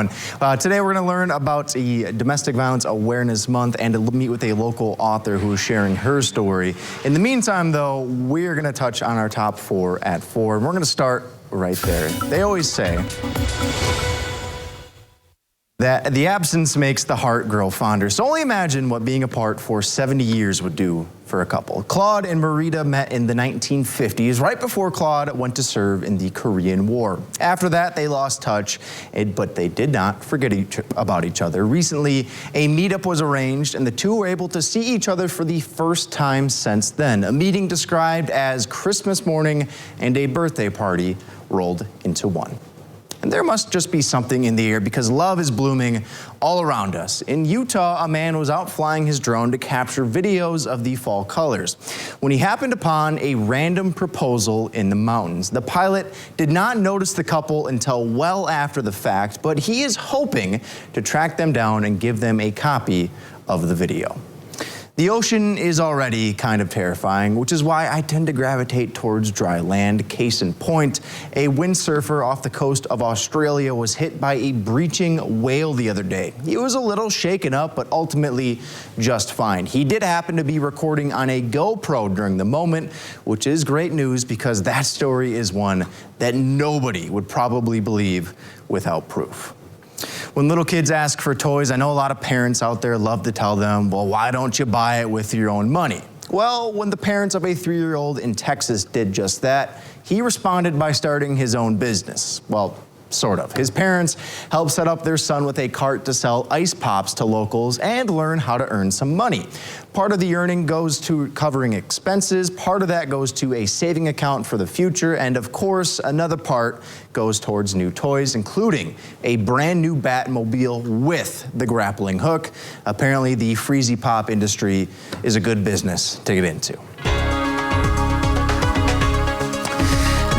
Today we're going to learn about the Domestic Violence Awareness Month and to meet with a local author who is sharing her story. In the meantime, though, we're going to touch on our top 4 at 4. And we're going to start right there. They always say that the absence makes the heart grow fonder. So only imagine what being apart for 70 years would do for a couple. Claude and Marita met in the 1950s, right before Claude went to serve in the Korean War. After that, they lost touch, but they did not forget about each other. Recently, a meetup was arranged, and the two were able to see each other for the first time since then. A meeting described as Christmas morning and a birthday party rolled into one. And there must just be something in the air because love is blooming all around us. In Utah, a man was out flying his drone to capture videos of the fall colors when he happened upon a random proposal in the mountains. The pilot did not notice the couple until well after the fact, but he is hoping to track them down and give them a copy of the video. The ocean is already kind of terrifying, which is why I tend to gravitate towards dry land. Case in point, a windsurfer off the coast of Australia was hit by a breaching whale the other day. He was a little shaken up, but ultimately just fine. He did happen to be recording on a GoPro during the moment, which is great news because that story is one that nobody would probably believe without proof. When little kids ask for toys, I know a lot of parents out there love to tell them, well, why don't you buy it with your own money? Well, when the parents of a 3-year-old in Texas did just that, he responded by starting his own business. Well, sort of. His parents helped set up their son with a cart to sell ice pops to locals and learn how to earn some money. Part of the earning goes to covering expenses, part of that goes to a saving account for the future, and of course, another part goes towards new toys, including a brand new Batmobile with the grappling hook. Apparently, the Freezy Pop industry is a good business to get into.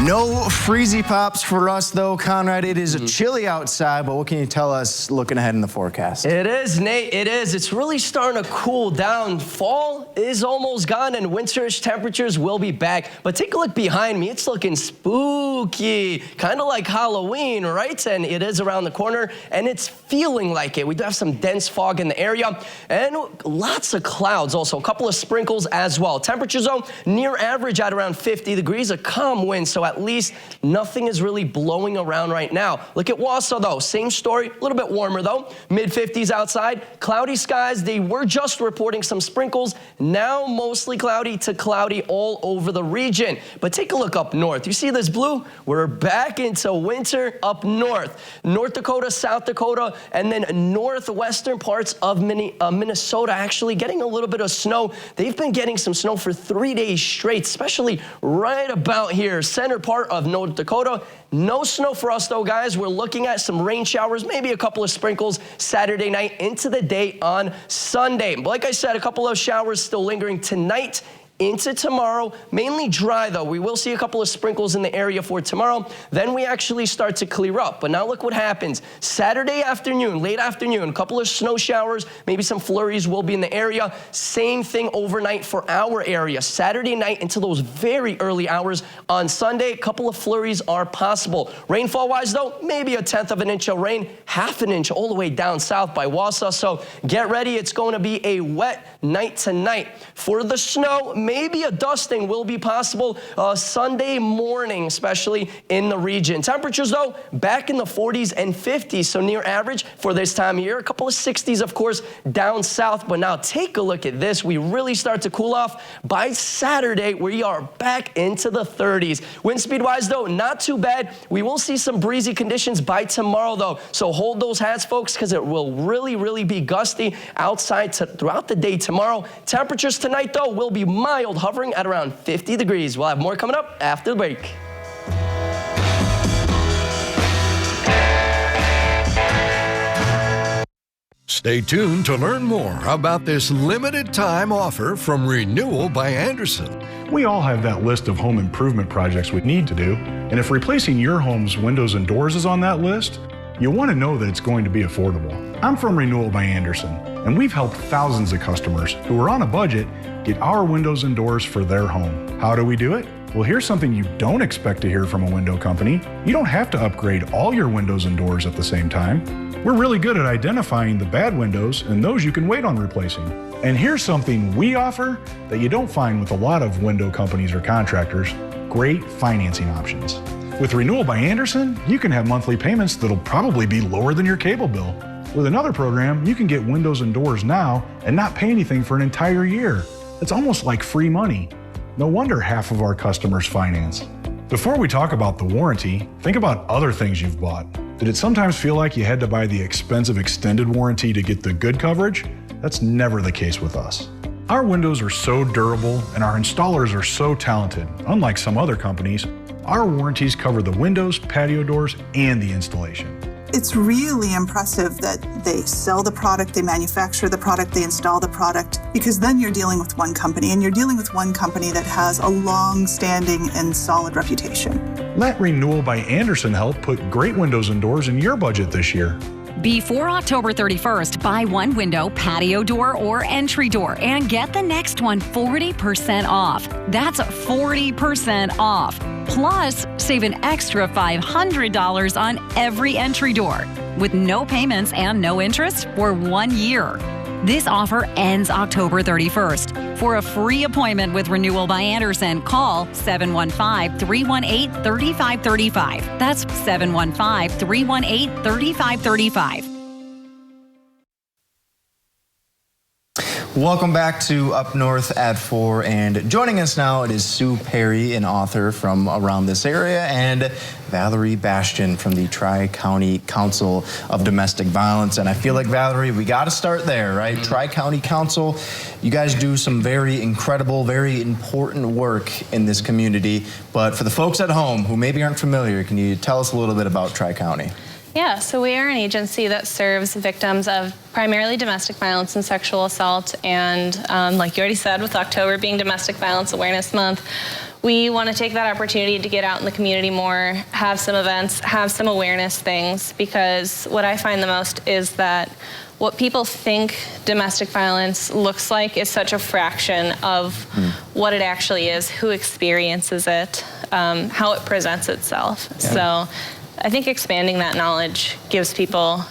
No Freezy Pops for us, though, Conrad. It is chilly outside, but what can you tell us looking ahead in the forecast? It is, Nate. It is. It's really starting to cool down. Fall is almost gone, and winterish temperatures will be back. But take a look behind me. It's looking spooky, kind of like Halloween, right? And it is around the corner, and it's feeling like it. We do have some dense fog in the area, and lots of clouds also. A couple of sprinkles as well. Temperatures, though, near average at around 50 degrees. A calm wind, so at least nothing is really blowing around right now. Look at Wausau, though. Same story, a little bit warmer, though. Mid-50s outside. Cloudy skies. They were just reporting some sprinkles. Now mostly cloudy to cloudy all over the region. But take a look up north. You see this blue? We're back into winter up north. North Dakota, South Dakota, and then northwestern parts of Minnesota actually getting a little bit of snow. They've been getting some snow for 3 days straight, especially right about here, center part of North Dakota. No snow for us, though, guys. We're looking at some rain showers, maybe a couple of sprinkles Saturday night into the day on Sunday. But like I said, a couple of showers still lingering tonight into tomorrow. Mainly dry, though. We will see a couple of sprinkles in the area for tomorrow. Then we actually start to clear up. But now look what happens. Saturday afternoon, late afternoon, a couple of snow showers, maybe some flurries will be in the area. Same thing overnight for our area. Saturday night into those very early hours on Sunday, a couple of flurries are possible. Rainfall-wise, though, maybe 1/10 of an inch of rain, 1/2 an inch all the way down south by Wausau. So get ready. It's going to be a wet night tonight. For the snow, maybe a dusting will be possible Sunday morning, especially in the region. Temperatures, though, back in the 40s and 50s, so near average for this time of year. A couple of 60s, of course, down south. But now take a look at this. We really start to cool off. By Saturday, we are back into the 30s. Wind speed-wise, though, not too bad. We will see some breezy conditions by tomorrow, though. So hold those hats, folks, because it will really, really be gusty outside throughout the day tomorrow. Temperatures tonight, though, will be mild, hovering at around 50 degrees. We'll have more coming up after the break. Stay tuned to learn more about this limited time offer from Renewal by Andersen. We all have that list of home improvement projects we need to do, and if replacing your home's windows and doors is on that list, you want to know that it's going to be affordable. I'm from Renewal by Andersen, and we've helped thousands of customers who are on a budget get our windows and doors for their home. How do we do it? Well, here's something you don't expect to hear from a window company. You don't have to upgrade all your windows and doors at the same time. We're really good at identifying the bad windows and those you can wait on replacing. And here's something we offer that you don't find with a lot of window companies or contractors: great financing options. With Renewal by Andersen, you can have monthly payments that'll probably be lower than your cable bill. With another program, you can get windows and doors now and not pay anything for an entire year. It's almost like free money. No wonder half of our customers finance. Before we talk about the warranty, think about other things you've bought. Did it sometimes feel like you had to buy the expensive extended warranty to get the good coverage? That's never the case with us. Our windows are so durable and our installers are so talented. Unlike some other companies, our warranties cover the windows, patio doors, and the installation. It's really impressive that they sell the product, they manufacture the product, they install the product, because then you're dealing with one company, and you're dealing with one company that has a long-standing and solid reputation. Let Renewal by Andersen help put great windows and doors in your budget this year. Before October 31st, buy one window, patio door, or entry door and get the next one 40% off. That's 40% off. Plus, save an extra $500 on every entry door with no payments and no interest for 1 year. This offer ends October 31st. For a free appointment with Renewal by Andersen, call 715-318-3535. That's 715-318-3535. Welcome back to Up North at 4, and joining us now it is Sue Perry, an author from around this area, and Valerie Bastian from the Tri-County Council of Domestic Violence. And I feel like, Valerie, we got to start there, right? Tri-County Council, you guys do some very incredible, very important work in this community. But for the folks at home who maybe aren't familiar, can you tell us a little bit about Tri-County? Yeah, so we are an agency that serves victims of primarily domestic violence and sexual assault. And like you already said, with October being Domestic Violence Awareness Month, we want to take that opportunity to get out in the community more, have some events, have some awareness things, because what I find the most is that what people think domestic violence looks like is such a fraction of what it actually is, who experiences it, how it presents itself. Yeah. So I think expanding that knowledge gives people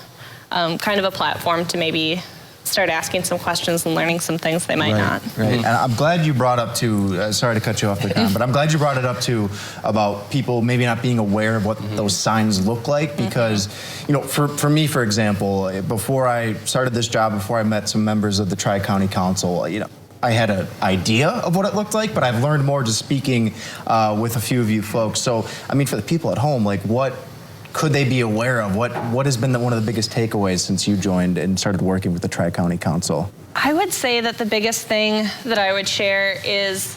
kind of a platform to maybe start asking some questions and learning some things they might not. Right. And I'm glad you brought up too, sorry to cut you off there, Don, but I'm glad you brought it up too about people maybe not being aware of what those signs look like, because, you know, for me, for example, before I started this job, before I met some members of the Tri-County Council, you know, I had an idea of what it looked like, but I've learned more just speaking with a few of you folks. So, I mean, for the people at home, like, what could they be aware of? What has been one of the biggest takeaways since you joined and started working with the Tri-County Council? I would say that the biggest thing that I would share is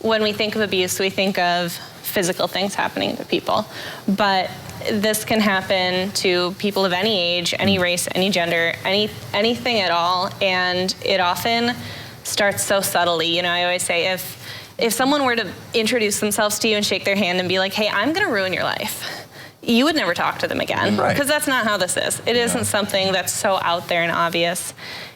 when we think of abuse, we think of physical things happening to people. But this can happen to people of any age, any race, any gender, anything at all. And it often starts so subtly. You know, I always say if someone were to introduce themselves to you and shake their hand and be like, hey, I'm gonna ruin your life, you would never talk to them again, because that's not how this is. It isn't something that's so out there and obvious.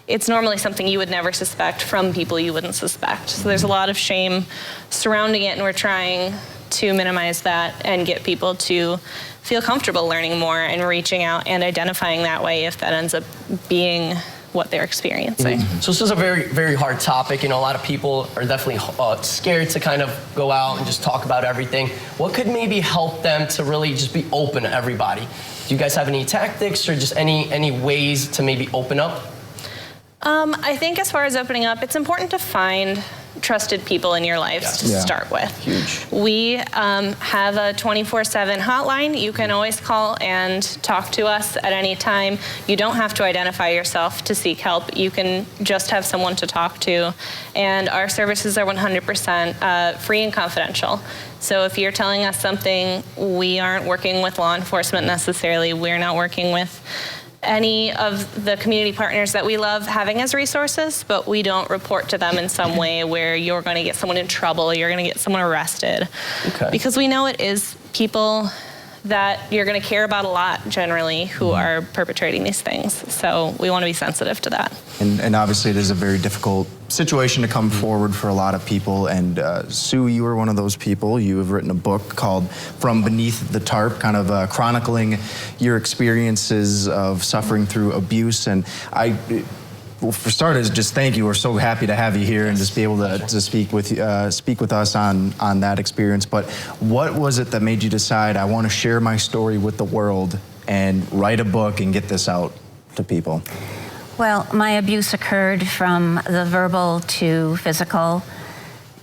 It's normally something you would never suspect from people you wouldn't suspect. So there's a lot of shame surrounding it, and we're trying to minimize that and get people to feel comfortable learning more and reaching out and identifying that way if that ends up being what they're experiencing. So this is a very, very hard topic. You know, a lot of people are definitely scared to kind of go out and just talk about everything. What could maybe help them to really just be open to everybody? Do you guys have any tactics or just any ways to maybe open up? I think as far as opening up, it's important to find trusted people in your lives to start with. Huge. We have a 24/7 hotline. You can always call and talk to us at any time. You don't have to identify yourself to seek help. You can just have someone to talk to. And our services are 100% free and confidential. So if you're telling us something, we aren't working with law enforcement necessarily. We're not working with any of the community partners that we love having as resources, but we don't report to them in some way where you're going to get someone in trouble, you're going to get someone arrested. Okay. Because we know it is people that you're going to care about a lot generally who are perpetrating these things. So we want to be sensitive to that. And obviously it is a very difficult situation to come forward for a lot of people. And Sue, you were one of those people. You have written a book called From Beneath the Tarp, kind of chronicling your experiences of suffering through abuse. And well, for starters, just thank you. We're so happy to have you here and just be able to speak with us on that experience. But what was it that made you decide, I want to share my story with the world and write a book and get this out to people? Well, my abuse occurred from the verbal to physical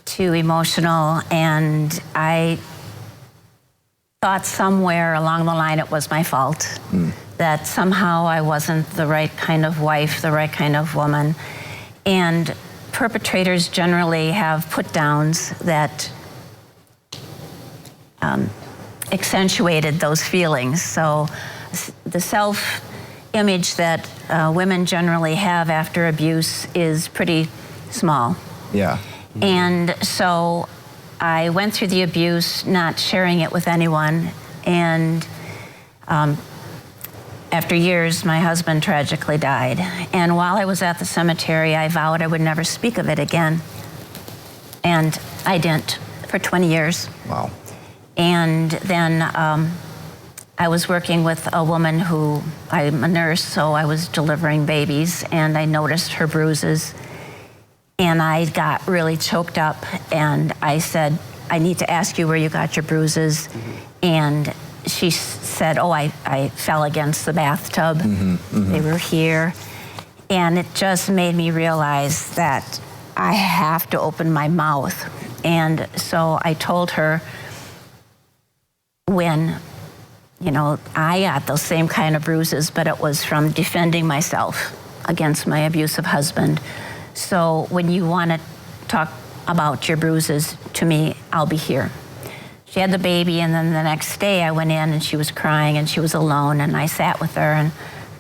to emotional, and I thought somewhere along the line it was my fault. That somehow I wasn't the right kind of wife, the right kind of woman. And perpetrators generally have put-downs that accentuated those feelings. So the self-image that women generally have after abuse is pretty small. Yeah. And so I went through the abuse, not sharing it with anyone, and after years, my husband tragically died. And while I was at the cemetery, I vowed I would never speak of it again. And I didn't for 20 years. Wow. And then I was working with a woman who, I'm a nurse, so I was delivering babies, and I noticed her bruises. And I got really choked up, and I said, I need to ask you where you got your bruises. And she said, oh, I fell against the bathtub. They were here. And it just made me realize that I have to open my mouth. And so I told her when, you know, I got those same kind of bruises, but it was from defending myself against my abusive husband. So when you want to talk about your bruises to me, I'll be here. She had the baby, and then the next day I went in and she was crying and she was alone, and I sat with her and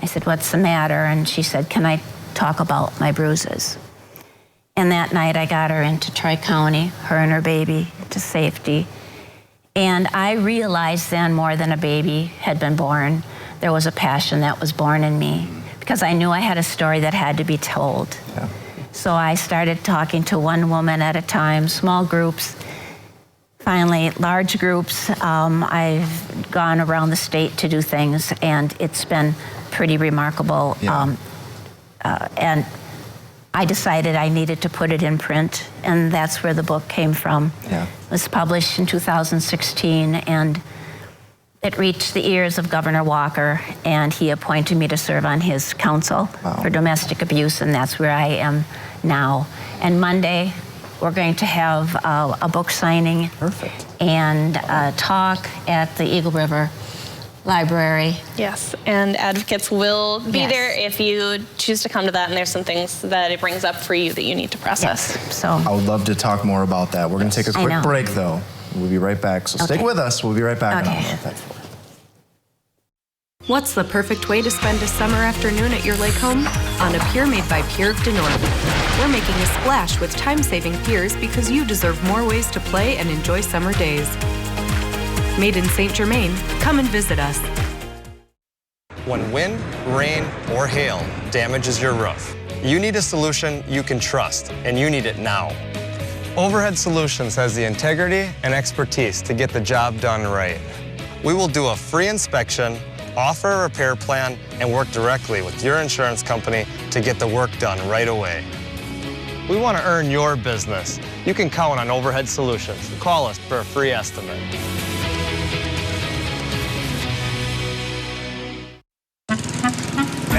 I said, what's the matter? And she said, can I talk about my bruises? And that night I got her into Tri-County, her and her baby, to safety. And I realized then more than a baby had been born, there was a passion that was born in me because I knew I had a story that had to be told. Yeah. So I started talking to one woman at a time, small groups. Finally, large groups. I've gone around the state to do things, and it's been pretty remarkable. Yeah. And I decided I needed to put it in print, and that's where the book came from. Yeah. It was published in 2016, and it reached the ears of Governor Walker, and he appointed me to serve on his council for domestic abuse, and that's where I am now. And Monday, we're going to have a book signing. Perfect. And a talk at the Eagle River Library. Yes, and advocates will be Yes. there if you choose to come to that, and there's some things that it brings up for you that you need to process. Yes, so. I would love to talk more about that. We're going to take a I quick know. break, though. We'll be right back. So stick Okay. with us. We'll be right back. Okay. On All That For. What's the perfect way to spend a summer afternoon at your lake home? On a pier made by Pier of Denora. We're making a splash with time-saving piers because you deserve more ways to play and enjoy summer days. Made in St. Germain, come and visit us. When wind, rain, or hail damages your roof, you need a solution you can trust, and you need it now. Overhead Solutions has the integrity and expertise to get the job done right. We will do a free inspection, offer a repair plan, and work directly with your insurance company to get the work done right away. We want to earn your business. You can count on Overhead Solutions. Call us for a free estimate.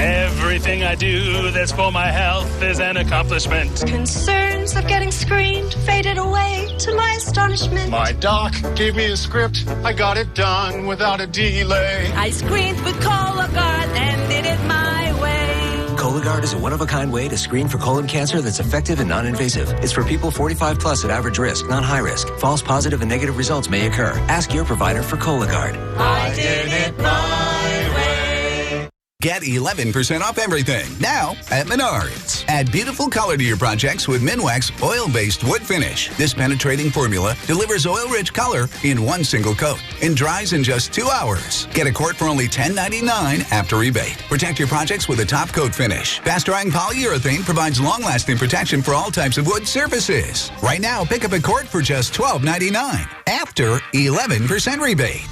Everything I do that's for my health is an accomplishment. Concerns of getting screened faded away to my astonishment. My doc gave me a script. I got it done without a delay. I screened with Cologuard and did it my way. Cologuard is a one-of-a-kind way to screen for colon cancer that's effective and non-invasive. It's for people 45 plus at average risk, not high risk. False positive and negative results may occur. Ask your provider for Cologuard. I did it my way. Get 11% off everything now at Menards. Add beautiful color to your projects with Minwax oil-based wood finish. This penetrating formula delivers oil-rich color in one single coat and dries in just 2 hours. Get a quart for only $10.99 after rebate. Protect your projects with a top coat finish. Fast-drying polyurethane provides long-lasting protection for all types of wood surfaces. Right now, pick up a quart for just $12.99 after 11% rebate.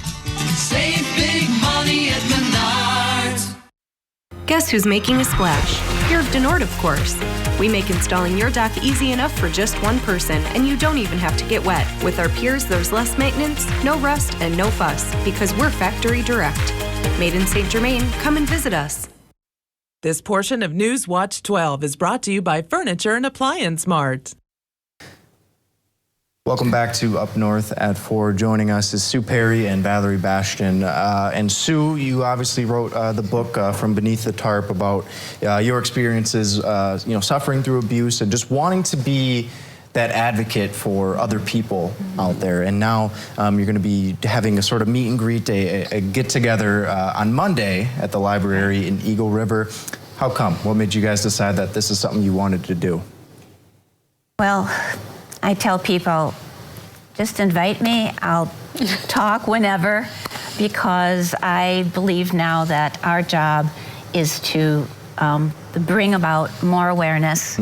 Save big money at Menards. Guess who's making a splash? Pure Denord, of course. We make installing your dock easy enough for just one person, and you don't even have to get wet. With our Pures, there's less maintenance, no rust, and no fuss, because we're factory direct. Made in St. Germain, come and visit us. This portion of News Watch 12 is brought to you by Furniture and Appliance Mart. Welcome back to Up North at 4. Joining us is Sue Perry and Valerie Bastian. And Sue, you obviously wrote the book From Beneath the Tarp about your experiences, suffering through abuse and just wanting to be that advocate for other people out there. And now you're going to be having a sort of meet and greet, a get-together on Monday at the library in Eagle River. How come? What made you guys decide that this is something you wanted to do? Well, I tell people, just invite me. I'll talk whenever, because I believe now that our job is to bring about more awareness.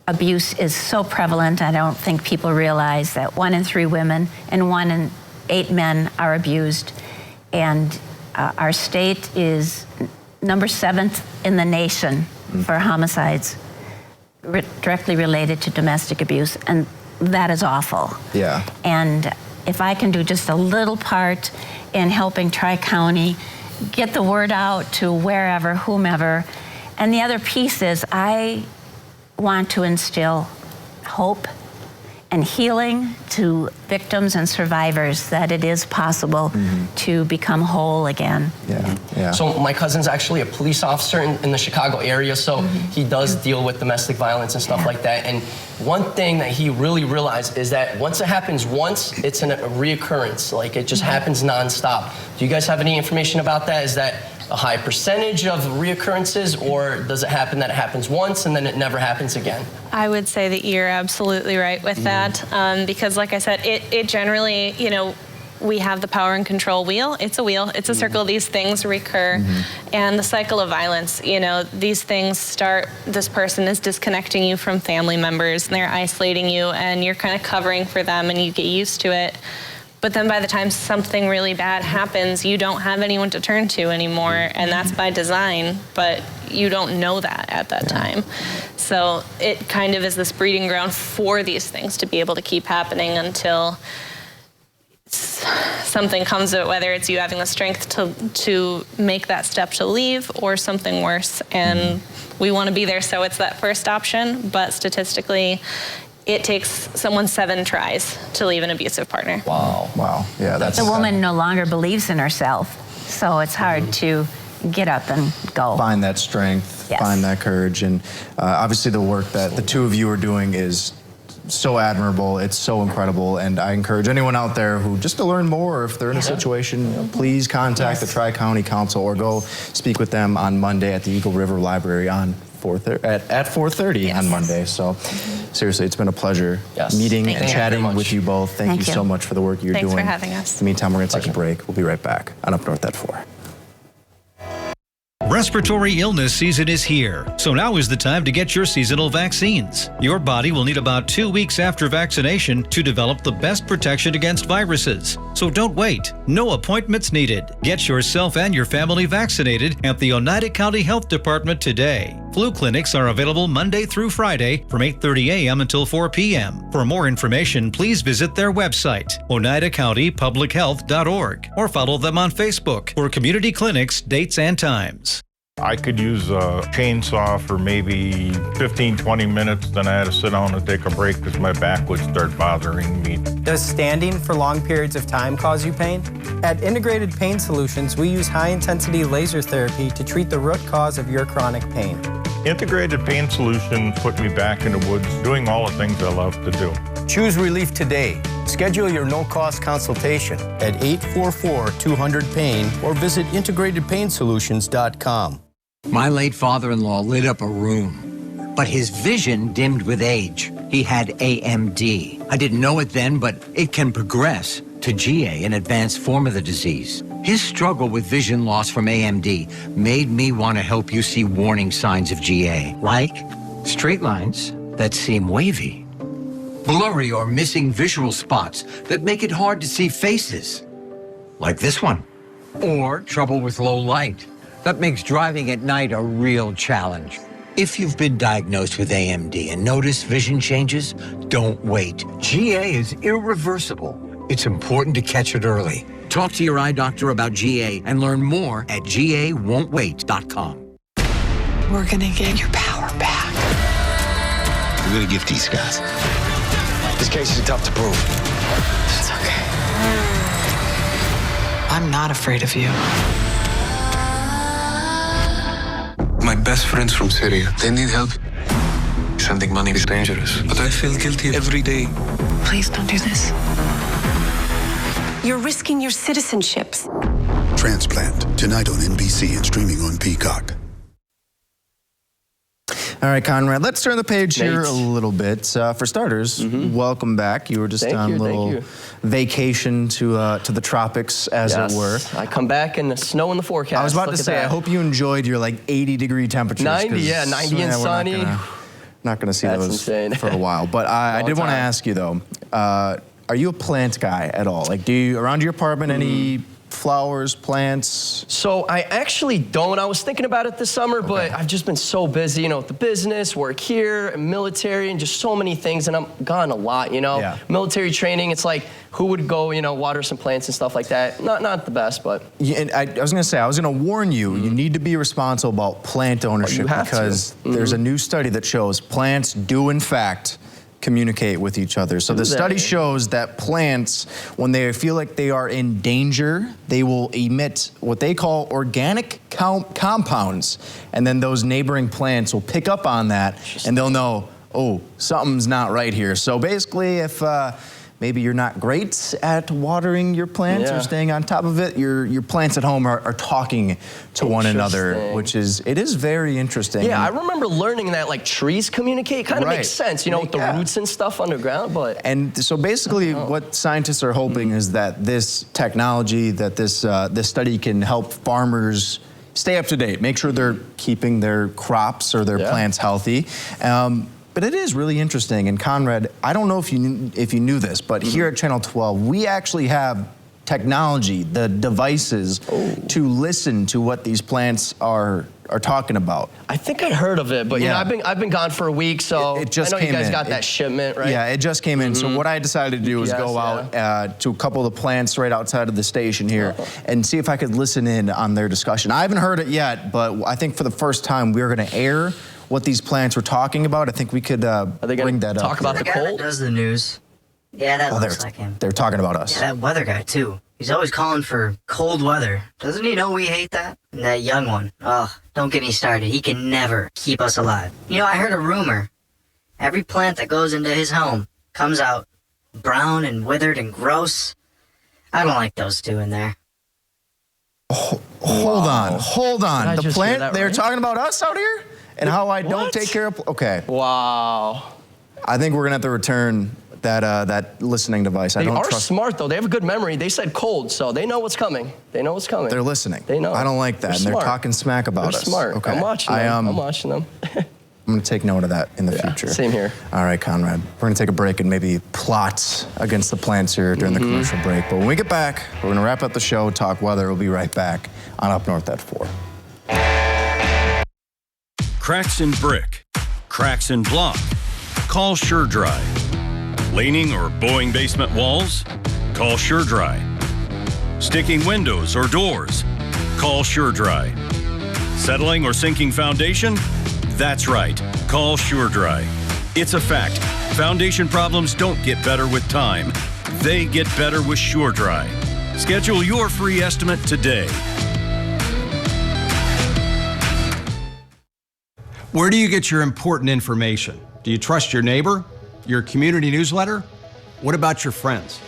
Abuse is so prevalent. I don't think people realize that 1 in 3 women and 1 in 8 men are abused. And our state is number 7th in the nation for homicides directly related to domestic abuse, and that is awful. Yeah. And if I can do just a little part in helping Tri-County get the word out to wherever, whomever, and the other piece is I want to instill hope and healing to victims and survivors, that it is possible to become whole again. Yeah. So my cousin's actually a police officer in the Chicago area, so he does deal with domestic violence and stuff like that. And one thing that he really realized is that once it happens once, it's a reoccurrence. Like, it just happens nonstop. Do you guys have any information about that? Is that a high percentage of reoccurrences, or does it happen that it happens once and then it never happens again? I would say that you're absolutely right with that, because like I said, it generally, we have the power and control wheel. It's a wheel, it's a circle. These things recur. And the cycle of violence, these things start, this person is disconnecting you from family members and they're isolating you and you're kind of covering for them and you get used to it. But then by the time something really bad happens, you don't have anyone to turn to anymore, and that's by design, but you don't know that at that time. So it kind of is this breeding ground for these things to be able to keep happening until something comes of it, whether it's you having the strength to make that step to leave or something worse. And we want to be there, so it's that first option, but statistically, it takes someone 7 tries to leave an abusive partner. Wow. Yeah, that's... The woman no longer believes in herself, so it's hard to get up and go. Find that strength, find that courage, and obviously the work that the two of you are doing is so admirable. It's so incredible, and I encourage anyone out there who just to learn more, if they're in a situation, please contact the Tri-County Council or go speak with them on Monday at the Eagle River Library at 4:30 on Monday. So seriously, it's been a pleasure meeting and chatting with you both. Thank you so much for the work you're doing. Thanks for having us. In the meantime, we're going to take a break. We'll be right back on Up North at 4. Respiratory illness season is here, so now is the time to get your seasonal vaccines. Your body will need about 2 weeks after vaccination to develop the best protection against viruses. So don't wait. No appointments needed. Get yourself and your family vaccinated at the Oneida County Health Department today. Flu clinics are available Monday through Friday from 8:30 a.m. until 4 p.m. For more information, please visit their website, oneidacountypublichealth.org, or follow them on Facebook for community clinics, dates, and times. I could use a chainsaw for maybe 15, 20 minutes, then I had to sit down and take a break because my back would start bothering me. Does standing for long periods of time cause you pain? At Integrated Pain Solutions, we use high-intensity laser therapy to treat the root cause of your chronic pain. Integrated Pain Solutions put me back in the woods doing all the things I love to do. Choose relief today. Schedule your no-cost consultation at 844-200-PAIN or visit integratedpainsolutions.com. My late father-in-law lit up a room, but his vision dimmed with age. He had AMD. I didn't know it then, but it can progress to GA, an advanced form of the disease. His struggle with vision loss from AMD made me want to help you see warning signs of GA, like straight lines that seem wavy, blurry or missing visual spots that make it hard to see faces, like this one, or trouble with low light that makes driving at night a real challenge. If you've been diagnosed with AMD and notice vision changes, don't wait. GA is irreversible. It's important to catch it early. Talk to your eye doctor about GA and learn more at GAWon'tWait.com. We're gonna get your power back. We're gonna get these guys. This case is tough to prove. It's okay. I'm not afraid of you. My best friends from Syria, they need help. Sending money is dangerous, but I feel guilty every day. Please don't do this. You're risking your citizenships. Transplant, tonight on NBC and streaming on Peacock. All right, Conrad, let's turn the page here a little bit. For starters, welcome back. You were just on a little vacation to the tropics, as it were. I come back and the snow in the forecast. I was about to say, I hope you enjoyed your like 80-degree temperatures. 90, yeah, 90 and sunny. Not going to see That's those insane. for a while. But I did want to ask you, though, are you a plant guy at all? Like, do you, around your apartment, any flowers, plants? So I actually don't. I was thinking about it this summer, but I've just been so busy, you know, with the business, work here, and military, and just so many things, and I'm gone a lot, you know? Yeah. Military training, it's like, who would go, you know, water some plants and stuff like that? Not the best, but. Yeah, and I was going to say, I was going to warn you, you need to be responsible about plant ownership because there's a new study that shows plants do, in fact, communicate with each other. So the study shows that plants, when they feel like they are in danger, they will emit what they call organic compounds. And then those neighboring plants will pick up on that and they'll know, oh, something's not right here. So basically, if maybe you're not great at watering your plants or staying on top of it, your plants at home are talking to one another, which is very interesting. Yeah, I remember learning that like trees communicate. Kind of makes sense, you know, with the roots and stuff underground, but. And so basically what scientists are hoping is that this technology, that this study can help farmers stay up to date, make sure they're keeping their crops or their plants healthy. But it is really interesting. And Conrad, I don't know if you knew this, but here at Channel 12, we actually have technology, the devices to listen to what these plants are talking about. I think I heard of it, but you know, I've been gone for a week, so it just I know came you guys in. got that shipment, right? Yeah, it just came in. So what I decided to do was go out to a couple of the plants right outside of the station here and see if I could listen in on their discussion. I haven't heard it yet, but I think for the first time we're going to air what these plants were talking about. I think we could bring that up. Talk about the cold? Does the news. Yeah, that looks like him. They're talking about us. Yeah, that weather guy, too. He's always calling for cold weather. Doesn't he know we hate that? And that young one. Oh, don't get me started. He can never keep us alive. You know, I heard a rumor. Every plant that goes into his home comes out brown and withered and gross. I don't like those two in there. Hold on. The plant, they're right? talking about us out here? And how I don't take care of, okay. Wow. I think we're gonna have to return that listening device. They are smart though, they have a good memory. They said cold, so they know what's coming. They know what's coming. They're listening. They know. I don't like that, and they're talking smack about us. They're smart. Okay. I'm watching them. I'm watching them. I'm gonna take note of that in the future. Same here. All right, Conrad. We're gonna take a break and maybe plot against the plants here during the commercial break. But when we get back, we're gonna wrap up the show, talk weather. We'll be right back on Up North at 4. Cracks in brick, cracks in block. Call SureDry. Leaning or bowing basement walls? Call SureDry. Sticking windows or doors? Call SureDry. Settling or sinking foundation? That's right. Call SureDry. It's a fact. Foundation problems don't get better with time. They get better with SureDry. Schedule your free estimate today. Where do you get your important information? Do you trust your neighbor? Your community newsletter? What about your friends?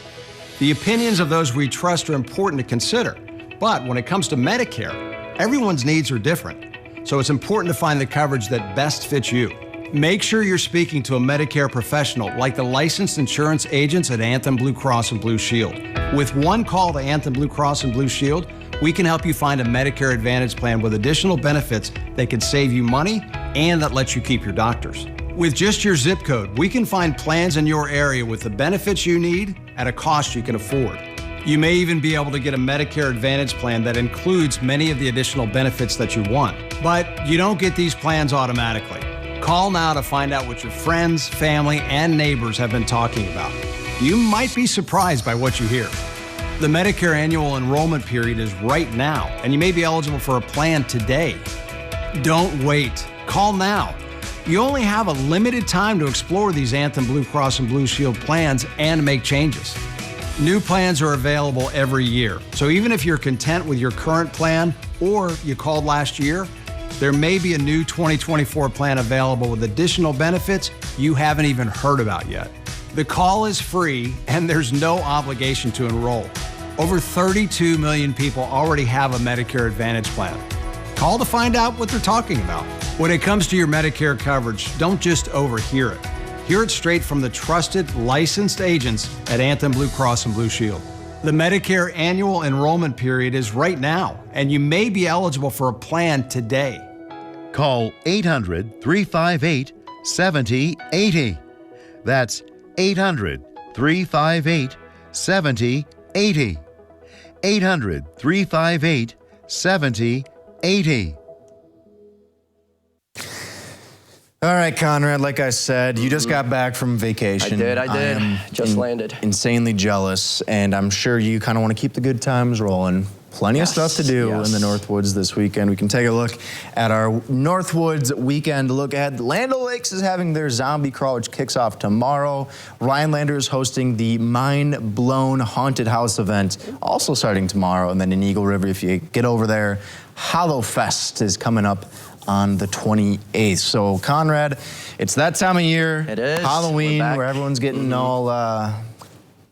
The opinions of those we trust are important to consider. But when it comes to Medicare, everyone's needs are different. So it's important to find the coverage that best fits you. Make sure you're speaking to a Medicare professional like the licensed insurance agents at Anthem Blue Cross and Blue Shield. With one call to Anthem Blue Cross and Blue Shield, we can help you find a Medicare Advantage plan with additional benefits that can save you money and that lets you keep your doctors. With just your zip code, we can find plans in your area with the benefits you need at a cost you can afford. You may even be able to get a Medicare Advantage plan that includes many of the additional benefits that you want. But you don't get these plans automatically. Call now to find out what your friends, family, and neighbors have been talking about. You might be surprised by what you hear. The Medicare annual enrollment period is right now, and you may be eligible for a plan today. Don't wait. Call now. You only have a limited time to explore these Anthem Blue Cross and Blue Shield plans and make changes. New plans are available every year, so even if you're content with your current plan or you called last year, there may be a new 2024 plan available with additional benefits you haven't even heard about yet. The call is free and there's no obligation to enroll. Over 32 million people already have a Medicare Advantage plan. Call to find out what they're talking about. When it comes to your Medicare coverage, don't just overhear it. Hear it straight from the trusted, licensed agents at Anthem Blue Cross and Blue Shield. The Medicare annual enrollment period is right now, and you may be eligible for a plan today. Call 800-358-7080. That's 800-358-7080. 800-358-7080. All right, Conrad, like I said, you just got back from vacation. I did. Just landed. Insanely jealous, and I'm sure you kind of want to keep the good times rolling. Plenty of stuff to do in the Northwoods this weekend. We can take a look at our Northwoods weekend look ahead. Land O'Lakes is having their zombie crawl, which kicks off tomorrow. Rhinelander is hosting the Mind Blown Haunted House event, also starting tomorrow. And then in Eagle River, if you get over there, Hollow Fest is coming up on the 28th. So, Conrad, it's that time of year. It is. Halloween, where everyone's getting all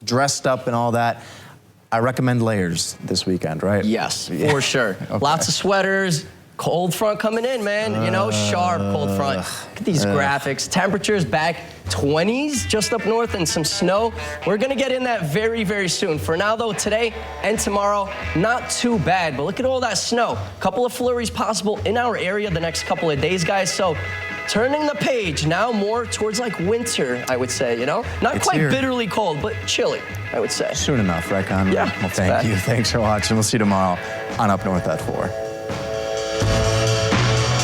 dressed up and all that. I recommend layers this weekend, right? Yes, for sure. Okay. Lots of sweaters. Cold front coming in, man. You know, sharp cold front. Look at these graphics. Temperatures back 20s just up north and some snow. We're going to get in that very, very soon. For now, though, today and tomorrow, not too bad. But look at all that snow. A couple of flurries possible in our area the next couple of days, guys. So turning the page now more towards like winter, I would say, you know? Not it's quite here. Bitterly cold, but chilly, I would say. Soon enough, right, Conrad? Yeah. Well, thank you. Thanks for watching. We'll see you tomorrow on Up North at 4.